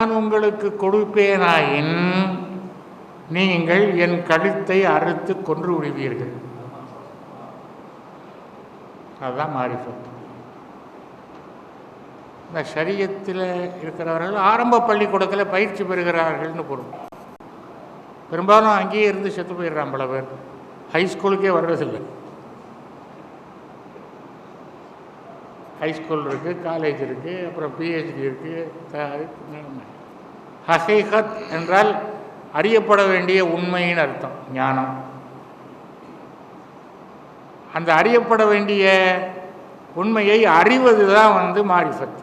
நான் உங்களுக்கு கொடுப்பேனாயின் நீங்கள் என் கழுத்தை அறுத்து கொன்று விடுவீர்கள். அதுதான் மாரிஃபத். இந்த ஷரியத்தில் இருக்கிறவர்கள் ஆரம்ப பள்ளிக்கூடத்தில் பயிற்சி பெறுகிறார்கள்னு பொருள். பெரும்பாலும் அங்கேயே இருந்து செத்து போயிடுறான் பல பேர், ஹைஸ்கூலுக்கே வர்றதில்லை. ஹைஸ்கூல் இருக்குது, காலேஜ் இருக்குது, அப்புறம் பிஹெச்டி இருக்குது. ஹகீகத் என்றால் அறியப்பட வேண்டிய உண்மையின் அர்த்தம், ஞானம். அந்த அறியப்பட வேண்டிய உண்மையை அறிவது தான் மாரிஃபத்.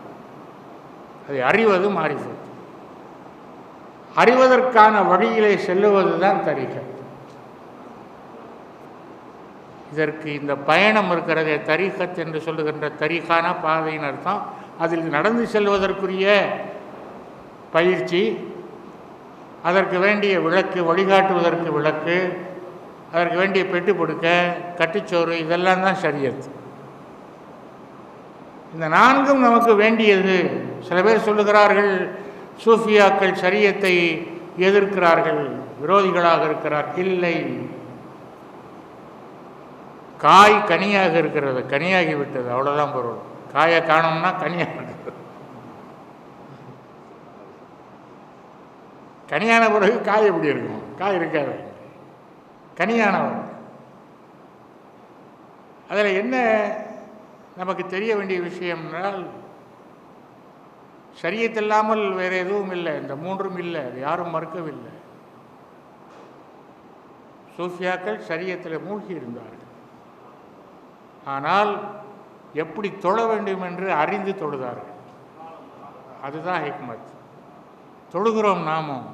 அதை அறிவது மாரிஃபத். அறிவதற்கான வழியிலே செல்லுவது தான் தரீகத். இதற்கு இந்த பயணம் இருக்கிறதே தரீகத் என்று சொல்லுகின்ற தரீகான பாதையின் அர்த்தம். அதில் நடந்து செல்வதற்குரிய பயிற்சி, அதற்கு வேண்டிய விளக்கு, வழிகாட்டுவதற்கு விளக்கு, அதற்கு வேண்டிய பெட்டு கொடுக்க, கட்டுச்சோறு, இதெல்லாம் தான் ஷரியத். இந்த நான்கும் நமக்கு வேண்டியது. சில பேர் சொல்லுகிறார்கள் சூஃபியாக்கள் ஷரியத்தை எதிர்க்கிறார்கள், விரோதிகளாக இருக்கிறார். இல்லை, காய் கனியாக இருக்கிறது, கனியாகி விட்டது, அவ்வளோதான் பொருள். காயை காணோம்னா கனியாக இருக்கிறது. கனியான பிறகு காய் எப்படி இருக்கும்? காய் இருக்காது, கனியானவர். அதில் என்ன நமக்கு தெரிய வேண்டிய விஷயம் என்றால், ஷரியத் இல்லாமல் வேறு எதுவும் இல்லை, இந்த மூன்றும் இல்லை, அது யாரும் மறுக்கவில்லை. சூஃபியாக்கள் ஷரியத்தில் மூழ்கி இருந்தார்கள். ஆனால் எப்படி தொழ வேண்டும் என்று அறிந்து தொழுதார்கள். அதுதான் ஹிக்மத். தொழுகிறோம் நாமும்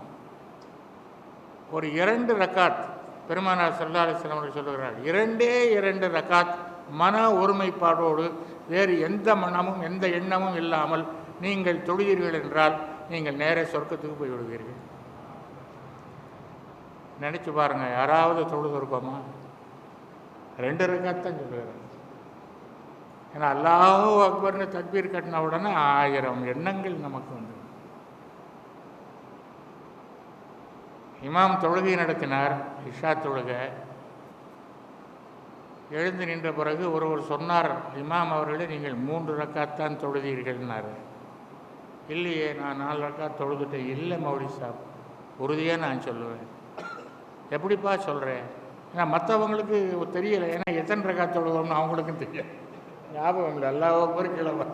ஒரு 2 ரக்காத், பெருமானார் ஸல்லல்லாஹு அலைஹி வஸல்லம் அவர்கள் சொல்லுகிறார், 2 ரக்காத் மன ஒருமைப்பாடோடு வேறு எந்த மனமும் எந்த எண்ணமும் இல்லாமல் நீங்கள் தொழுகிறீர்கள் என்றால் நீங்கள் நேர சொர்க்கத்துக்கு போய்விடுவீர்கள். நினச்சி பாருங்கள், யாராவது தொழுது இருக்கோமா? 2 ரக்காத் தான் சொல்லுகிறார். ஏன்னா அல்லாஹு அக்பர்னு தக்பீர் கட்டின உடனே 1000 எண்ணங்கள் நமக்கு வந்து. இமாம் தொழுகை நடத்தினார், இஷா தொழுகை. எழுந்து நின்ற பிறகு ஒருவர் சொன்னார், இமாம் அவர்களே நீங்கள் 3 ரக்காத் தான் தொழுதீர்கள்னார். இல்லையே, நான் 4 ரக்காத் தொழுதுட்டேன். இல்லை மௌலி சாப், உறுதியாக நான் சொல்லுவேன். எப்படிப்பா சொல்கிறேன்? ஏன்னா மற்றவங்களுக்கு தெரியலை, ஏன்னா எத்தனை ரக்காத் தொழுவோம்னு அவங்களுக்கும் தெரியும், ஞாபகம் இல்லை. அல்லாஹ் அக்பர் கிளம்ப.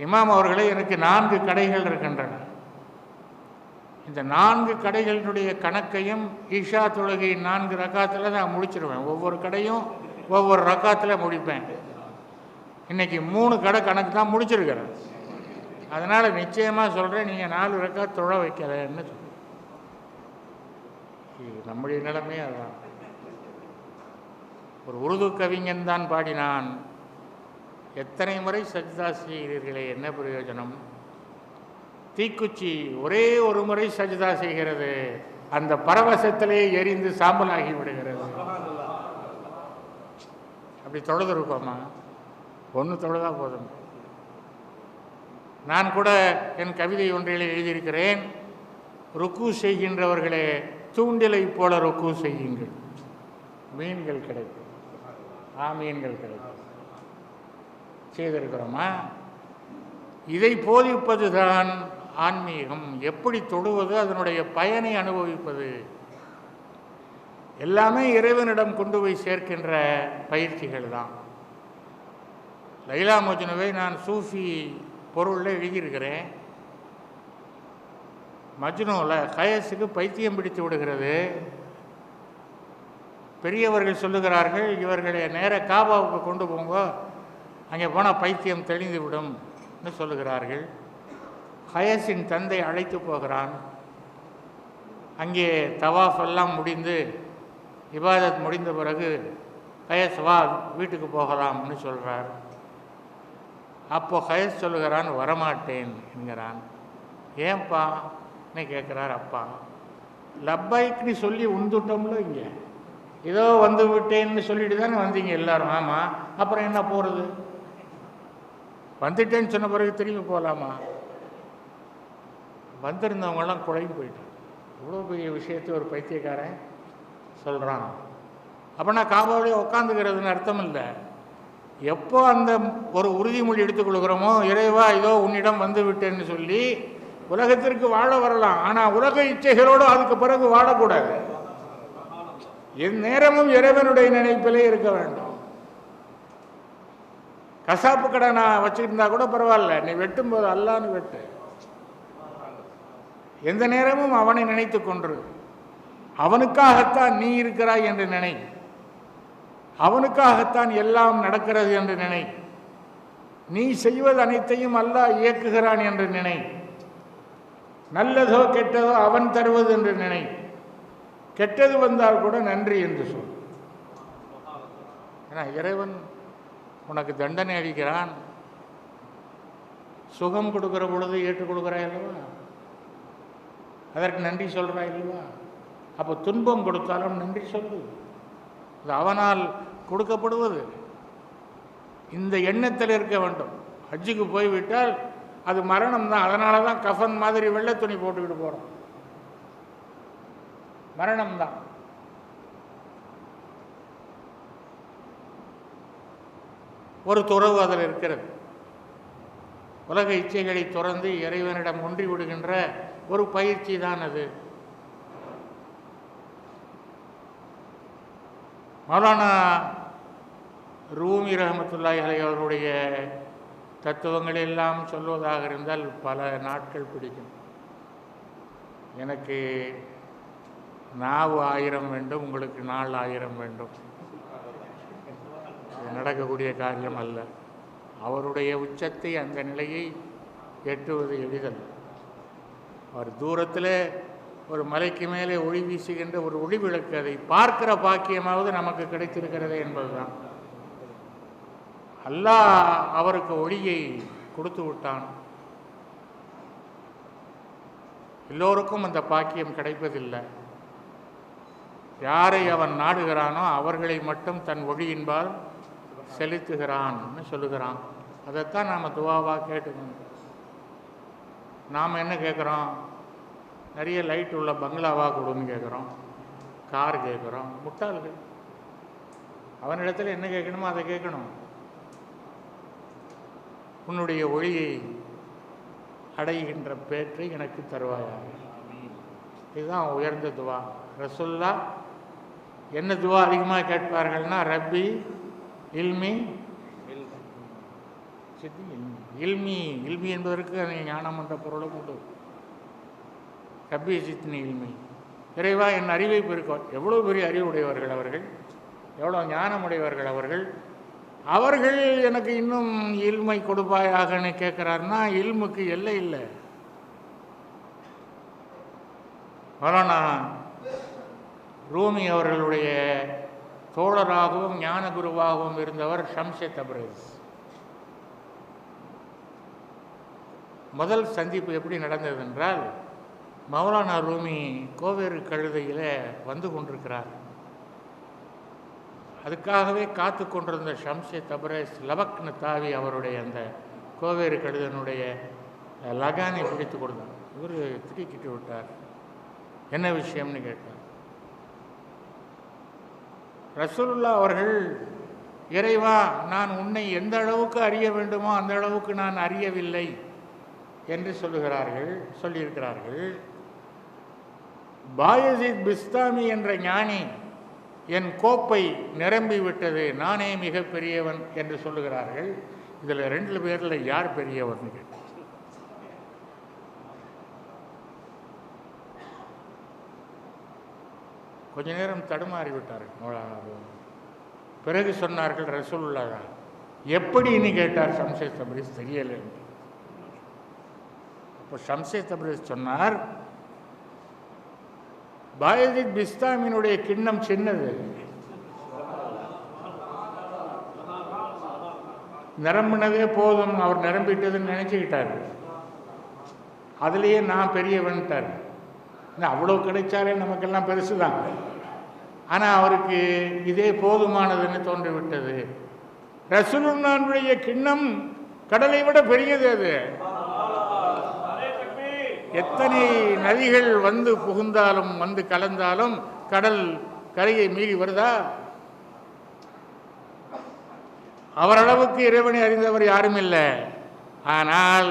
இமாம் அவர்களே, எனக்கு 4 கடைகள் இருக்கின்றன. இந்த 4 கடைகளினுடைய கணக்கையும் ஈஷா தொழுகை 4 ரக்காத்தில் நான் முடிச்சிடுவேன். ஒவ்வொரு கடையும் ஒவ்வொரு ரக்காத்தில் முடிப்பேன். இன்றைக்கி 3 கடை கணக்கு தான் முடிச்சிருக்கிறேன். அதனால் நிச்சயமாக சொல்கிறேன், நீங்கள் 4 ரக்காத் தொழ வைக்கலன்னு சொல்லுங்கள். நம்முடைய நிலைமையே அதுதான். ஒரு உருது கவிஞன் தான் பாடினான், எத்தனை முறை சஜ்தா செய்கிறீர்களே என்ன பிரயோஜனம்? தீக்குச்சி ஒரே ஒரு முறை சஜ்தா செய்கிறது, அந்த பரவசத்திலே எரிந்து சாம்பலாகி விடுகிறது. அப்படி தொழுது இருக்கோமா? 1 தொழுதா போதும். நான் கூட என் கவிதை ஒன்றில் எழுதியிருக்கிறேன், ருக்கு செய்கின்றவர்களே தூண்டிலை போல ருக்கு செய்யுங்கள், மீன்கள் கிடைக்கும். மீன்கள் கிடைக்கும். செய்திருக்கிறோமா? இதை போதிப்பது தான் ஆன்மீகம். எப்படி தொழுவது, அதனுடைய பயனை அனுபவிப்பது, எல்லாமே இறைவனிடம் கொண்டு போய் சேர்க்கின்ற பயிற்சிகள் தான். லைலா மஜ்னுவை நான் சூஃபி பொருளில் எழுதியிருக்கிறேன். மஜ்னுவில் கயஸுக்கு பைத்தியம் பிடித்து விடுகிறது. பெரியவர்கள் சொல்லுகிறார்கள், இவர்களை நேர காபாவுக்கு கொண்டு போங்க, அங்கே போனால் பைத்தியம் தெளிந்து விடும்னு சொல்லுகிறார்கள். கயஸின் தந்தை அழைத்து போகிறான். அங்கே தவாஃப் எல்லாம் முடிந்து இபாதத் முடிந்த பிறகு கயஸ் வா வீட்டுக்கு போகலாம்னு சொல்கிறார். அப்போ கயஸ் சொல்லுகிறான், வரமாட்டேன் என்கிறான். ஏன்ப்பான்னு கேட்குறார். அப்பா, லப்பைக்னு சொல்லி உந்துட்டோம்ல, இங்கே ஏதோ வந்து விட்டேன்னு சொல்லிட்டு தானே வந்தீங்க எல்லாரும். ஆமாம், அப்புறம் என்ன போகிறது? வந்துட்டேன்னு சொன்ன பிறகு திரும்பி போகலாமா? வந்திருந்தவங்கெல்லாம் குழம்பு போயிட்டான். இவ்வளோ பெரிய விஷயத்தை ஒரு பைத்தியக்காரன் சொல்கிறான். அப்போனா காபாவிலே உட்காந்துக்கிறதுன்னு அர்த்தம் இல்லை. எப்போ அந்த ஒரு உறுதிமொழி எடுத்துக்கொள்கிறோமோ, இறைவா இதோ உன்னிடம் வந்து விட்டேன்னு சொல்லி உலகத்திற்கு வாழ வரலாம். ஆனால் உலக இச்சைகளோடு அதுக்கு பிறகு வாழக்கூடாது. என் நேரமும் இறைவனுடைய நினைப்பிலே இருக்க வேண்டும். கசாப்பு கடை நான் வச்சுக்கிட்டு இருந்தா கூட பரவாயில்ல, நீ வெட்டும் போது அல்லான்னு வெட்டு. எந்த நேரமும் அவனை நினைத்து கொன்று, அவனுக்காகத்தான் நீ இருக்கிறாய் என்று நினை, அவனுக்காகத்தான் எல்லாம் நடக்கிறது என்று நினை, நீ செய்வது அனைத்தையும் அல்லாஹ் இயக்குகிறான் என்று நினை, நல்லதோ கெட்டதோ அவன் தருவது என்று நினை, கெட்டது வந்தால் கூட நன்றி என்று சொல். ஏன்னா இறைவன் உனக்கு தண்டனை அளிக்கிறான், சுகம் கொடுக்கிற பொழுது ஏற்றுக்கொள்கிறாய் அல்லவா, அதற்கு நன்றி சொல்கிறாய் இல்லவா? அப்போ துன்பம் கொடுத்தாலும் நன்றி சொல்லு, அது அவனால் கொடுக்கப்படுவது. இந்த எண்ணத்தில் இருக்க வேண்டும். ஹஜ்ஜுக்கு போய்விட்டால் அது மரணம் தான். அதனால தான் கஃபன் மாதிரி வெள்ளை துணி போட்டுக்கிட்டு போகிறோம். மரணம்தான். ஒரு துறவு அதில் இருக்கிறது. உலக இச்சைகளை துறந்து இறைவனிடம் ஒன்றி விடுகின்ற ஒரு பயிற்சி தான் அது. மௌலானா ரூமி ரஹமத்துல்லாஹி அலைஹி அவருடைய தத்துவங்கள் எல்லாம் சொல்வதாக இருந்தால் பல நாட்கள் பிடிக்கும். எனக்கு நாவு 1000 வேண்டும், உங்களுக்கு நாள் 1000 வேண்டும். இது நடக்கக்கூடிய காரியம் அல்ல. அவருடைய உச்சத்தை, அந்த நிலையை எட்டுவது எளிதல்ல. அவர் தூரத்தில் ஒரு மலைக்கு மேலே ஒளி வீசுகின்ற ஒரு ஒளி விளக்கு, அதை பார்க்கிற பாக்கியமாவது நமக்கு கிடைத்திருக்கிறது என்பதுதான். அல்லாஹ் அவருக்கு ஒளியை கொடுத்து விட்டான். எல்லோருக்கும் அந்த பாக்கியம் கிடைப்பதில்லை. யாரை அவன் நாடுகிறானோ அவர்களை மட்டும் தன் ஒளியின்பால் செலுத்துகிறான்னு சொல்லுகிறான். அதைத்தான் நாம் துவாவாக கேட்டுக்கணும். நாம் என்ன கேட்குறோம்? நிறைய லைட் உள்ள பங்களாவாக கொடுன்னு கேட்குறோம், கார் கேட்குறோம். முட்டாள்கள். அவனிடத்தில் என்ன கேட்கணுமோ அதை கேட்கணும். உன்னுடைய ஒளியை அடைகின்ற பேற்றை எனக்கு தருவாயாக. இதுதான் உயர்ந்த துவா. ரசூல்லா என்ன துவா அதிகமாக கேட்பார்கள்னா, ரப்பி இல்மி இல்மி இல்மி என்பதற்கு ஞானம் என்ற பொருளை கொண்டு, ரப்பி சித்னி இல்மி, இறைவா என் அறிவை பெருக்க. எவ்வளோ பெரிய அறிவுடையவர்கள் அவர்கள், எவ்வளோ ஞானமுடையவர்கள் அவர்கள். அவர்கள் எனக்கு இன்னும் இல்மை கொடுப்பாயாகன்னு கேட்குறாருன்னா இல்முக்கு எல்லை இல்லை. மௌலானா ரூமி அவர்களுடைய தோழராகவும் ஞான குருவாகவும் இருந்தவர் ஷம்ஸே தப்ரீஸ். முதல் சந்திப்பு எப்படி நடந்தது என்றால், மௌலானா ரூமி கோவேறு கழுதையில் வந்து கொண்டிருக்கிறார். அதுக்காகவே காத்து கொண்டிருந்த ஷம்ஸே தப்ரீஸ் லபக்னு தாவி அவருடைய அந்த கோவேறு கழுதனுடைய லகானை பிடித்து கொடுத்தார். இவர் திருக்கிட்டு விட்டார். என்ன விஷயம்னு கேட்டார். ரசூலுல்லாஹ் அவர்கள், இறைவா நான் உன்னை எந்த அளவுக்கு அறிய வேண்டுமோ அந்த அளவுக்கு நான் அறியவில்லை என்று சொல்லியிருக்கிறார்கள். பாயசித் பிஸ்தாமி என்ற ஞானி என் கோப்பை நிரம்பி விட்டது, நானே மிக பெரியவன் என்று சொல்லுகிறார்கள். இதில் 2 பேரில் யார் பெரியவன் கேட்டார். கொஞ்ச நேரம் தடுமாறி விட்டார்கள். பிறகு சொன்னார்கள், ரசூலுல்லாஹ் தான். எப்படின்னு கேட்டார் ஷம்ஸே தப்ரீஸ். தெரியலை என்று. இப்போ ஷம்ஸே தப்ரீஸ் சொன்னார், பாயசித் பிஸ்தாமினுடைய கிண்ணம் சின்னது, நிரம்பினதே போதும், அவர் நிரம்பிட்டதுன்னு நினச்சிக்கிட்டார். அதுலேயே நான் பெரியவன்ட்டார். அவ்வளோ கிடைச்சாலே நமக்கெல்லாம் பெருசு தான். ஆனால் அவருக்கு இதே போதுமானதுன்னு தோன்றிவிட்டது. ரசூலுல்லாஹ்வுடைய கிண்ணம் கடலை விட பெரியது அது. எத்தனை நதிகள் வந்து புகுந்தாலும் வந்து கலந்தாலும் கடல் கரையை மீறி வருதா? அவரளவுக்கு இறைவனை அறிந்தவர் யாரும் இல்லை. ஆனால்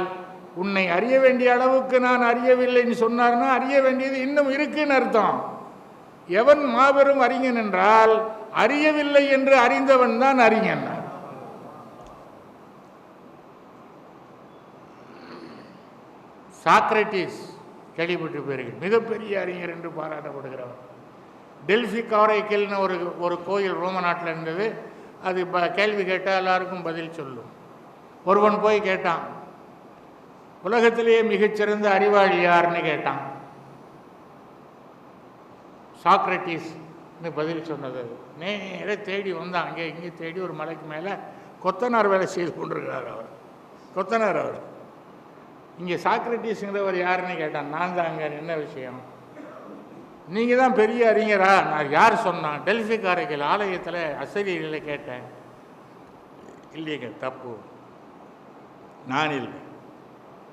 உன்னை அறிய வேண்டிய அளவுக்கு நான் அறியவில்லைன்னு சொன்னார்னா அறிய வேண்டியது இன்னும் இருக்குன்னு அர்த்தம். எவன் மாபெரும் அறிஞன் என்றால் அறியவில்லை என்று அறிந்தவன் தான் அறிஞன். சாக்ரட்டிஸ் கேள்விப்பட்டிருப்பீர்கள், மிகப்பெரிய அறிஞர் என்று பாராட்டப்படுகிறவர். டெல்ஃபி காரைக்கல்னு ஒரு கோயில் ரோம நாட்டில் இருந்தது. அது கேள்வி கேட்டால் எல்லாருக்கும் பதில் சொல்லும். ஒருவன் போய் கேட்டான், உலகத்திலேயே மிகச்சிறந்த அறிவாளி யாருன்னு கேட்டான். சாக்ரட்டிஸ்னு பதில் சொன்னது. நேர தேடி வந்தான், அங்கே இங்கே தேடி ஒரு மலைக்கு மேலே கொத்தனார் வேலை செய்து கொண்டிருக்கிறார் அவர். கொத்தனார் அவர். இங்கே சாக்ரட்டிஸ்ங்கிறவர் யாருன்னு கேட்டான். நான் தான். அங்கே என்ன விஷயம்? நீங்கள் தான் பெரிய அறிஞரா? நான் யார் சொன்னான்? டெல்ஃபி காரைக்கல் ஆலயத்தில் அசரியர்களை கேட்டேன். இல்லைங்க, தப்பு, நான் இல்லை,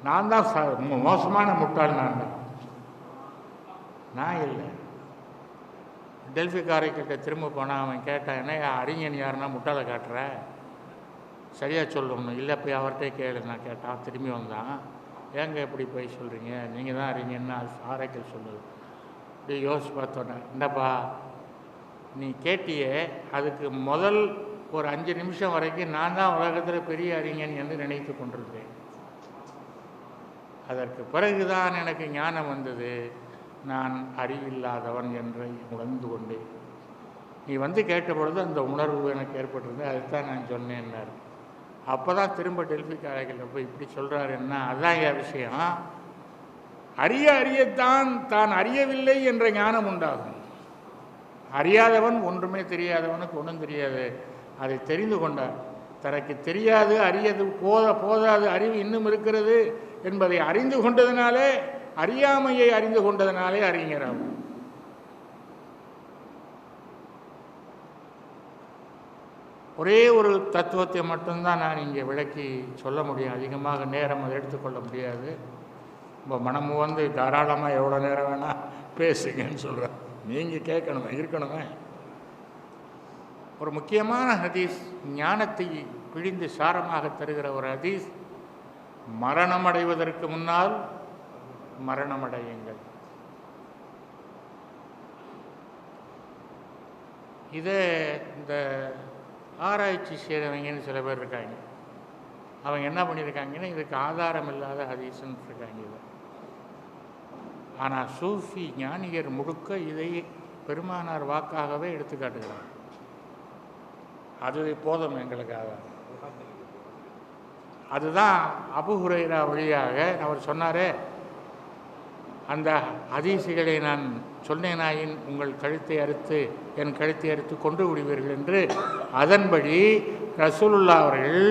நான் தான் மோசமான முட்டாள், நான் இல்லை. டெல்ஃபி காரைக்கிட்ட திரும்ப போனால் அவன் கேட்டான், என்ன அறிஞன் யாருன்னா முட்டாளை காட்டுற, சரியாக சொல்லணும். இல்லை போய் அவர்கிட்ட கேளு. நான் கேட்டான், திரும்பி வந்தான். ஏங்க எப்படி போய் சொல்கிறீங்க, நீங்கள் தான் அறிஞன்னு ஆரைக்கல் சொல்லுது. இப்படி யோசிச்சு பார்த்தோன்னே, இந்தப்பா நீ கேட்டியே, அதுக்கு முதல் ஒரு 5 நிமிஷம் வரைக்கும் நான் தான் உலகத்தில் பெரிய அறிஞன் என்று நினைத்து கொண்டிருந்தேன். அதற்கு பிறகுதான் எனக்கு ஞானம் வந்தது, நான் அறிவில்லாதவன் என்று உணர்ந்து கொண்டேன். நீ வந்து கேட்ட பொழுது அந்த உணர்வு எனக்கு ஏற்பட்டிருந்தது, அதுதான் நான் சொன்னேன்னார். அப்போ தான் திரும்ப டெல்ஃபி காரைக்கல்ல போய் இப்படி சொல்கிறாருன்னா, அதுதான் என் விஷயம். அறியத்தான் தான் அறியவில்லை என்ற ஞானம் உண்டாகும். அறியாதவன் ஒன்றுமே தெரியாதவனுக்கு ஒன்றும் தெரியாது. அதை தெரிந்து கொண்டார். தனக்கு தெரியாது, அறியது போதாது, அறிவு இன்னும் இருக்கிறது என்பதை அறிந்து கொண்டதினாலே, அறியாமையை அறிந்து கொண்டதினாலே அறிஞராகும். ஒரே ஒரு தத்துவத்தை மட்டும்தான் நான் இங்கே விளக்கி சொல்ல முடியும். அதிகமாக நேரம் அதை எடுத்துக்கொள்ள முடியாது. இப்போ மனமு வந்து தாராளமாக எவ்வளோ நேரம் வேணால் பேசுங்கன்னு சொல்கிறேன். நீங்கள் கேட்கணுமே, இருக்கணுமே. ஒரு முக்கியமான ஹதீஸ், ஞானத்தை பிழிந்து சாரமாக தருகிற ஒரு ஹதீஸ், மரணம் அடைவதற்கு முன்னால் மரணமடையுங்கள். இதே இந்த ஆராய்ச்சி செய்கிறவங்கன்னு சில பேர் இருக்காங்க. அவங்க என்ன பண்ணியிருக்காங்கன்னா, இதுக்கு ஆதாரம் இல்லாத ஹதீஸ்ன்னு இருக்காங்க இதை. ஆனால் சூஃபி ஞானியர் முழுக்க இதை பெருமானார் வாக்காகவே எடுத்துக்காட்டுகிறார். அது போதும் எங்களுக்கு ஆதாரம். அதுதான் அபூ ஹுரைரா வழியாக அவர் சொன்னாரே, அந்த ஹதீஸுகளை நான் சொன்னேனாயின் உங்கள் கழுத்தை அறுத்து என் கழுத்தை அறுத்து கொண்டு விடுவீர்கள் என்று. அதன்படி ரசூலுல்லாஹ் அவர்கள்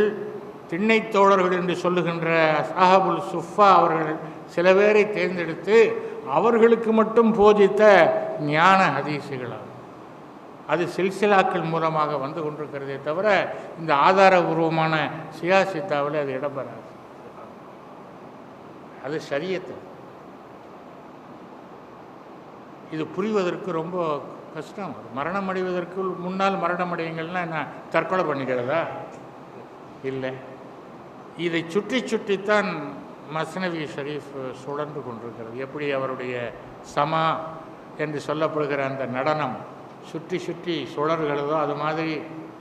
திண்ணை தோழர்கள் என்று சொல்லுகின்ற அஸ்ஹாபுல் சுஃபா அவர்கள் சில பேரை தேர்ந்தெடுத்து அவர்களுக்கு மட்டும் போதித்த ஞான ஹதீஸுகளாகும். அது சில்சிலாக்கள் மூலமாக வந்து கொண்டிருக்கிறதே தவிர இந்த ஆதாரபூர்வமான சியாசித்தாவில் அது இடம்பெறாது. அது ஷரியத்து. இது புரிவதற்கு ரொம்ப கஷ்டம். மரணம் அடைவதற்கு முன்னால் மரணம் அடையுங்கள்னா என்ன, தற்கொலை பண்ணிக்கிறதா? இல்லை. இதை சுற்றி சுற்றித்தான் மஸ்னவி ஷரீஃப் சுழன்று கொண்டிருக்கிறது. எப்படி அவருடைய சமா என்று சொல்லப்படுகிற அந்த நடனம் சுற்றி சுற்றி சுழறுகிறதோ அது மாதிரி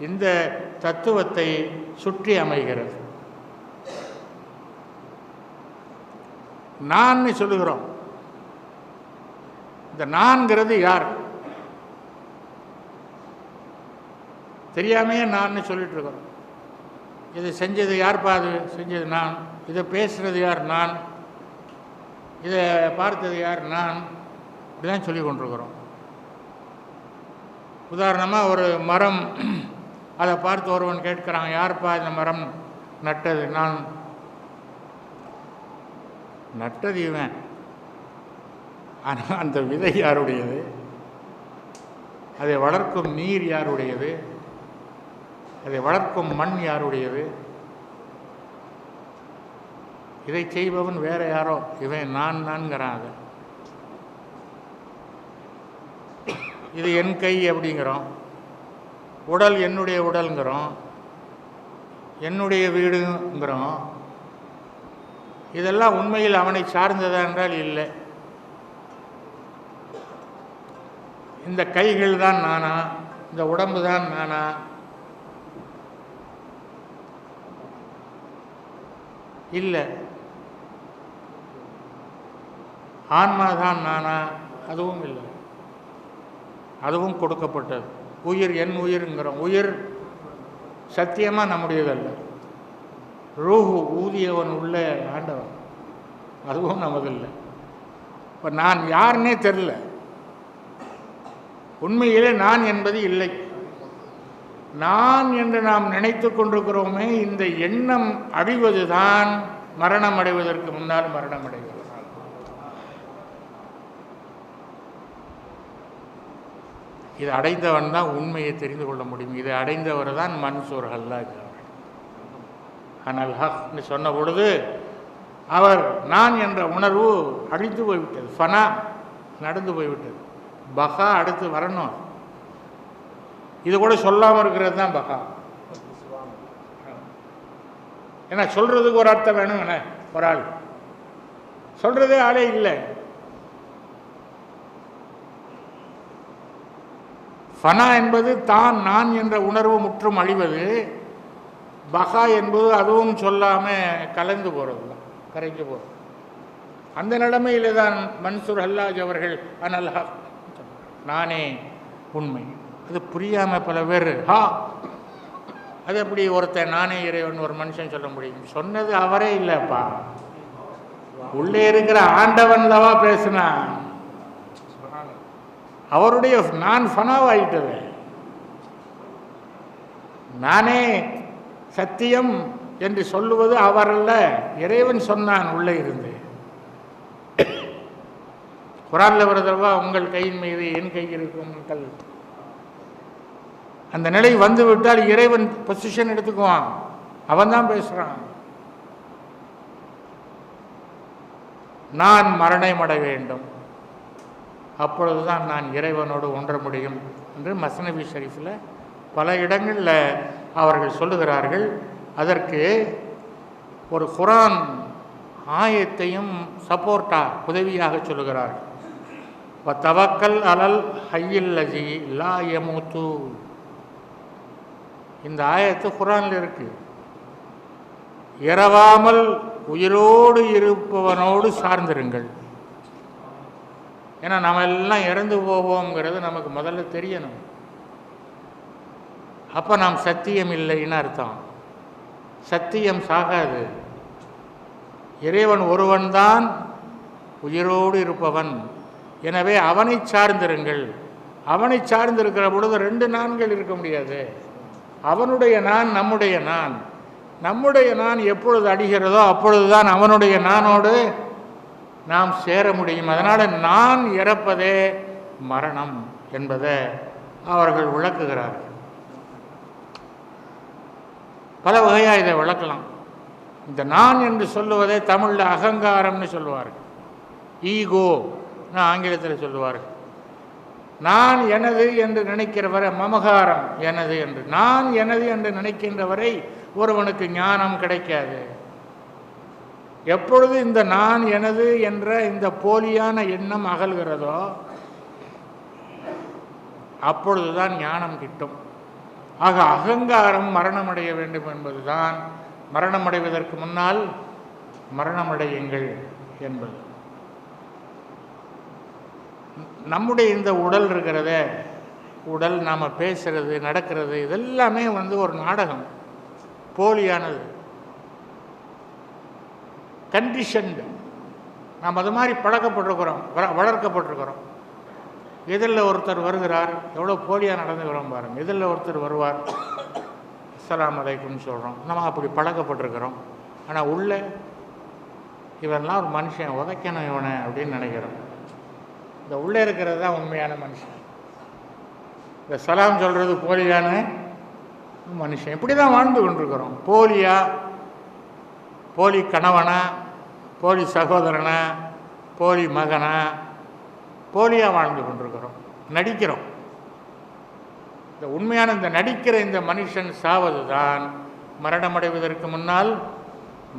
இந்த தத்துவத்தை சுற்றி அமைகிறது. நான் சொல்லுகிறோம். இந்த நான்கிறது யார் தெரியாமையே நான் சொல்லிட்டு இருக்கிறோம். இதை செஞ்சது யார்ப்பா? அது செஞ்சது நான். இதை பேசுகிறது யார்? நான். இதை பார்த்தது யார்? நான். இப்படிதான் சொல்லி கொண்டிருக்கிறோம். உதாரணமாக ஒரு மரம், அதை பார்த்து ஒருவன் கேட்குறான், யார்ப்பா இந்த மரம் நட்டது? நான். நட்டது இவன். ஆனால் அந்த விதை யாருடையது? அதை வளர்க்கும் நீர் யாருடையது? அதை வளர்க்கும் மண் யாருடையது? இதை செய்பவன் வேற யாரோ, இவன் நான்கிறான். அதை இது என் கை அப்படிங்கிறோம், உடல் என்னுடைய உடல்ங்கிறோம், என்னுடைய வீடுங்கிறோம். இதெல்லாம் உண்மையில் அவனை சார்ந்ததா என்றால் இல்லை. இந்த கைகள் தான் நானா, இந்த உடம்பு தான் நானா? இல்லை. ஆன்மா தான் நானா? அதுவும் இல்லை. அதுவும் கொடுக்கப்பட்டது. உயிர் என் உயிர்ங்கிறோம். உயிர் சத்தியமாக நம்முடையதல்ல. ரூஹு ஊதியவன் உள்ள ஆண்டவன், அதுவும் நமதில்லை. இப்போ நான் யாருன்னே தெரில. உண்மையிலே நான் என்பது இல்லை. நான் என்று நாம் நினைத்து கொண்டிருக்கிறோமே, இந்த எண்ணம் அழிவது தான் மரணம் அடைவதற்கு முன்னால் மரணம் அடைவது. இது அடைந்தவன் தான் உண்மையை தெரிந்து கொள்ள முடியும். இதை அடைந்தவர் தான் மன்சூர் ஹல்லாஜ் அவர்கள். அனல் ஹக்னு சொன்ன பொழுது அவர் நான் என்ற உணர்வு அழிந்து போய்விட்டது. ஃபனா நடந்து போய்விட்டது. பகா அடுத்து வரணும். இது கூட சொல்லாமல் இருக்கிறது தான் பகா. ஏன்னா சொல்றதுக்கு ஒரு அர்த்தம் வேணும். என்ன ஒரு ஆள் சொல்றதே ஆளே இல்லை. ஃபனா என்பது தான் நான் என்ற உணர்வு முற்றும் அழிவது. பகா என்பது அதுவும் சொல்லாமல் கலந்து போகிறது தான், கரைஞ்சு போகிறது. அந்த நிலைமையில் தான் மன்சூர் ஹல்லாஜ் அவர்கள் அனல் ஹக், நானே உண்மை. அது புரியாமல் பல பேர் அது எப்படி ஒருத்தன் நானே இறைவன் ஒரு மனுஷன் சொல்ல முடியும்? சொன்னது அவரே இல்லைப்பா, உள்ளே இருக்கிற ஆண்டவன்லவா பேசுனா. அவருடைய நான் ஃபனாவாயிட்டது. நானே சத்தியம் என்று சொல்லுவது அவரல்ல, இறைவன் சொன்னான் உள்ளே இருந்து. குரான்ல வருதல்வா, உங்கள் கையின் மீது என் கை இருக்கும். அந்த நிலை வந்து விட்டால் இறைவன் பொசிஷன் எடுத்துக்குவான். அவன் தான் பேசுறான். நான் மரணமடைய வேண்டும், அப்பொழுதுதான் நான் இறைவனோடு ஒன்ற முடியும் என்று மஸ்னவி ஷரீஃபில் பல இடங்களில் அவர்கள் சொல்லுகிறார்கள். அதற்கு ஒரு குரான் ஆயத்தையும் சப்போர்ட்டா உதவியாக சொல்லுகிறார்கள். தவக்கல் அலல் ஹய்யில் லஜி லா யமூத்து. இந்த ஆயத்து குரானில் இருக்கு. இரவாமல் உயிரோடு இருப்பவனோடு சார்ந்திருங்கள். ஏன்னா நம்ம எல்லாம் இறந்து போவோங்கிறது நமக்கு முதல்ல தெரியணும். அப்போ நாம் சத்தியம் இல்லைன்னு அர்த்தம். சத்தியம் சாகாது. இறைவன் ஒருவன்தான் உயிரோடு இருப்பவன். எனவே அவனை சார்ந்திருங்கள். அவனை சார்ந்திருக்கிற பொழுது ரெண்டு நான்கள் இருக்க முடியாது. அவனுடைய நான், நம்முடைய நான். நம்முடைய நான் எப்பொழுது அடிகிறதோ அப்பொழுதுதான் அவனுடைய நானோடு நாம் சேர முடியும். அதனால் நான் இறப்பதே மரணம் என்பதை அவர்கள் விளக்குகிறார்கள். பல வகையாக இதை விளக்கலாம். இந்த நான் என்று சொல்லுவதை தமிழில் அகங்காரம்னு சொல்லுவார்கள். ஈகோ ஆங்கிலத்தில் சொல்லுவார்கள். நான் எனது என்று நினைக்கிறவரை மமகாரம் எனது என்று. நான் எனது என்று நினைக்கின்றவரை ஒருவனுக்கு ஞானம் கிடைக்காது. எப்பொழுது இந்த நான் எனது என்ற இந்த போலியான எண்ணம் அகல்கிறதோ அப்பொழுதுதான் ஞானம் கிட்டும். ஆக அகங்காரம் மரணமடைய வேண்டும் என்பதுதான் மரணமடைவதற்கு முன்னால் மரணமடையுங்கள் என்பது. நம்முடைய இந்த உடல் இருக்கிறத, உடல் நாம் பேசுறது நடக்கிறது இதெல்லாமே ஒரு நாடகம், போலியானது, கண்டிஷன்டு. நாம் அது மாதிரி பழக்கப்பட்டிருக்கிறோம், வளர்க்கப்பட்டிருக்கிறோம். எதிரில் ஒருத்தர் வருகிறார், எவ்வளோ போலியாக நடந்துக்கிறோம் பாருங்கள். எதிரில் ஒருத்தர் வருவார், அஸ்ஸலாமு அலைக்கும்னு சொல்கிறோம். நம்ம அப்படி பழக்கப்பட்டிருக்கிறோம். ஆனால் உள்ள இவன்லாம் ஒரு மனுஷன், உதைக்கணும் இவனை அப்படின்னு நினைக்கிறோம். இந்த உள்ளே இருக்கிறது தான் உண்மையான மனுஷன். இந்த சலாம் சொல்கிறது போலியான மனுஷன். இப்படி தான் வாழ்ந்து கொண்டிருக்கிறோம். போலியா, போலி கணவனா, போலி சகோதரனா, போலி மகனா, போலியாக வாழ்ந்து கொண்டிருக்கிறோம், நடிக்கிறோம். இந்த உண்மையான இந்த நடிக்கிற இந்த மனுஷன் சாவது தான் மரணமடைவதற்கு முன்னால்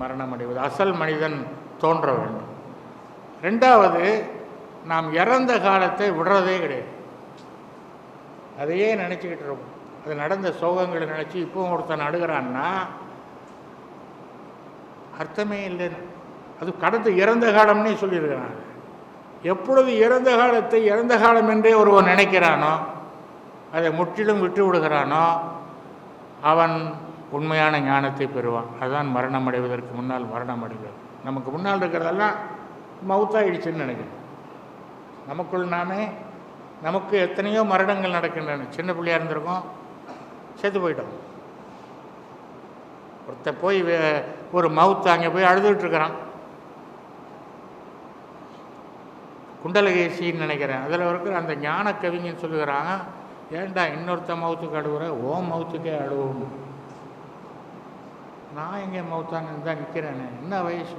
மரணமடைவது. அசல் மனிதன் தோன்ற வேண்டும். ரெண்டாவது, நாம் இறந்த காலத்தை விடுறதே கிடையாது. அதையே நினச்சிக்கிட்டு இருக்கோம். அது நடந்த சோகங்களை நினச்சி இப்போவும் ஒருத்தன் அழுகிறான்னா அர்த்தமே இல்லைன்னு. அது கடந்த இறந்த காலம்னே சொல்லியிருக்கிறாங்க. எப்பொழுது இறந்த காலத்தை இறந்த காலம் என்றே ஒருவன் நினைக்கிறானோ, அதை முற்றிலும் விட்டு விடுகிறானோ, அவன் உண்மையான ஞானத்தை பெறுவான். அதுதான் மரணம் அடைவதற்கு முன்னால் மரணம் அடைவது. நமக்கு முன்னால் இருக்கிறதெல்லாம் மவுத்தாயிடுச்சுன்னு நினைக்கிறேன். நமக்குள் நாமே நமக்கு எத்தனையோ மரணங்கள் நடக்கின்றன. சின்ன பிள்ளையாக இருந்திருக்கோம், செத்து போயிட்டோம். ஒருத்தன் போய் ஒரு மவுத்து அங்கே போய் அழுதுகிட்டு இருக்கிறான். குண்டலகேசின்னு நினைக்கிறேன். அதில் இருக்கிற அந்த ஞான கவிஞன்னு சொல்லுகிறாங்க, ஏன்டா இன்னொருத்த மவுத்துக்கு அழுகுற, ஓ மவுத்துக்கே அழுவோம். நான் எங்கே மவுத்தான்னு தான் நிற்கிறேன்னு. என்ன வயசு?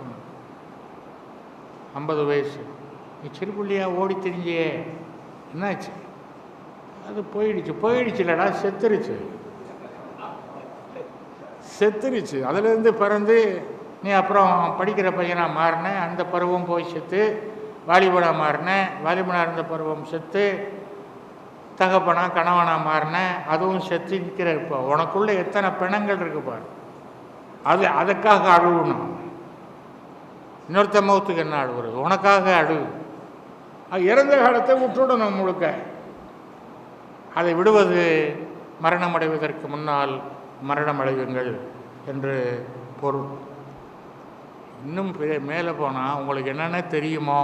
50 வயசு. நீ சிறுபுள்ளியாக ஓடி தெரிஞ்சியே, என்னாச்சு? அது போயிடுச்சு இல்லடா, செத்துருச்சு. அதிலேருந்து பிறந்து நீ அப்புறம் படிக்கிற பையனாக மாறின, அந்த பருவம் போய் செத்து வாலிபனாக மாறினேன், வாலிபனாக இருந்த பருவம் செத்து தகப்பனா கணவனாக மாறினேன், அதுவும் செத்து நிற்கிற. இப்போ உனக்குள்ளே எத்தனை பிணங்கள் இருக்கு பாரு. அதுக்காக அழுவணும். இன்னொருத்த மௌத்துக்கு என்ன அழுவுறது? உனக்காக அழு. இறந்த காலத்தை விட்டுவிடணும் முழுக்க. அதை விடுவது மரணம் அடைவதற்கு முன்னால் மரணம் அடைவுங்கள் என்று பொருள். இன்னும் மேலே போனால் உங்களுக்கு என்னென்ன தெரியுமோ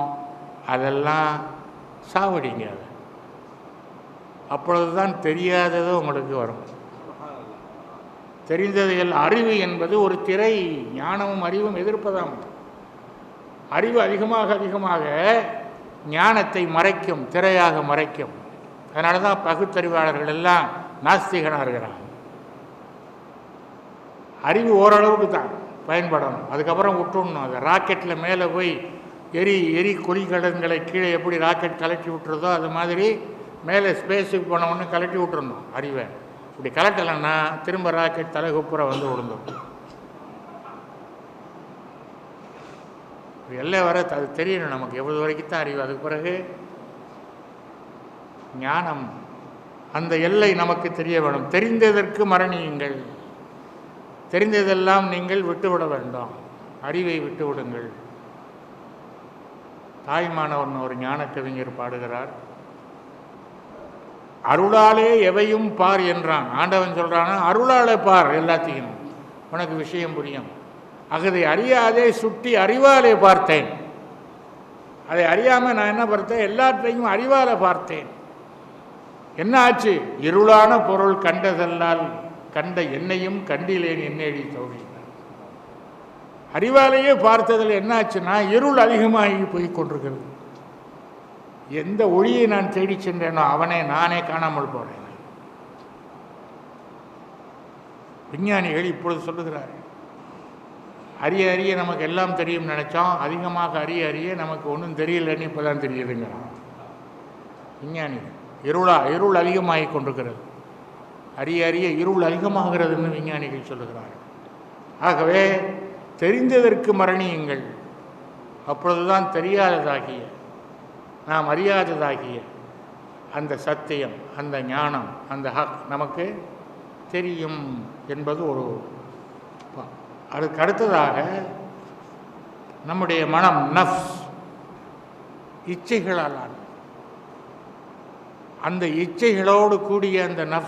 அதெல்லாம் சாவடிங்க. அது அப்பொழுது தான் தெரியாதது உங்களுக்கு வரும். தெரிந்ததைகள் அறிவு என்பது ஒரு திரை. ஞானமும் அறிவும் எதிர்ப்பதாம். அறிவு அதிகமாக ஞானத்தை மறைக்கும், திரையாக மறைக்கும். அதனால தான் பகுத்தறிவாளர்கள் எல்லாம் நாஸ்திகனாக இருக்கிறாங்க. அறிவு ஓரளவுக்கு தான் பயன்படணும், அதுக்கப்புறம் விட்டுடணும். அது ராக்கெட்டில் மேலே போய் எரி கொலிகலன்களை கீழே எப்படி ராக்கெட் கலட்டி விட்டுறதோ அது மாதிரி மேலே ஸ்பேஸுக்கு போனவொன்னு கலட்டி விட்டுறணும் அறிவை. இப்படி கலட்டலைன்னா திரும்ப ராக்கெட் தலைகுப்புற வந்து விழுந்துடும். எல்லை வர அது தெரியணும் நமக்கு எவ்வளவு வரைக்கும் தான் அறிவு. அதுக்கு பிறகு ஞானம், அந்த எல்லை நமக்கு தெரிய வேணும். தெரிந்ததற்கு மரணியுங்கள், தெரிந்ததெல்லாம் நீங்கள் விட்டுவிட வேண்டாம், அறிவை விட்டு விடுங்கள். தாய்மானவன் ஒரு ஞான கவிஞர் பாடுகிறார், அருளாலே எவையும் பார் என்றான். ஆண்டவன் சொல்கிறான், அருளாலே பார் எல்லாத்தையும், உனக்கு விஷயம் புரியும். அகதை அறியாதே சுட்டி அறிவாலே பார்த்தேன். அதை அறியாமல் நான் என்ன பார்த்தேன், எல்லாத்தையும் அறிவாலே பார்த்தேன். என்ன ஆச்சு? இருளான பொருள் கண்டதல்லால் கண்ட என்னையும் கண்டிலேன் என்னடி தோழி. அறிவாலேயே பார்த்ததில் என்ன ஆச்சுன்னா இருள் அதிகமாகி போய் கொண்டிருக்கிறது. எந்த ஒளியை நான் தேடி சென்றேனோ அவனை நானே காணாமல் போறேன். விஞ்ஞானிகள் இப்பொழுது சொல்லுகிறார், அறிய அறிய நமக்கு எல்லாம் தெரியும் நினைச்சோம், அதிகமாக அறிய அறிய நமக்கு ஒன்றும் தெரியலன்னு இப்போதான் தெரியுதுங்க விஞ்ஞானிகள். இருள் அதிகமாகி கொண்டிருக்கிறது, அறிய அறிய இருள் அதிகமாகிறதுன்னு விஞ்ஞானிகள் சொல்லுகிறார்கள். ஆகவே தெரிந்ததற்கு மரணியுங்கள், அப்பொழுதுதான் தெரியாததாகிய, நாம் அறியாததாகிய அந்த சத்தியம், அந்த ஞானம், அந்த ஹக் நமக்கு தெரியும் என்பது ஒரு. அதுக்கு அடுத்ததாக நம்முடைய மனம், நஃப்ஸ், இச்சைகளால் அந்த இச்சைகளோடு கூடிய அந்த நஃப்ஸ்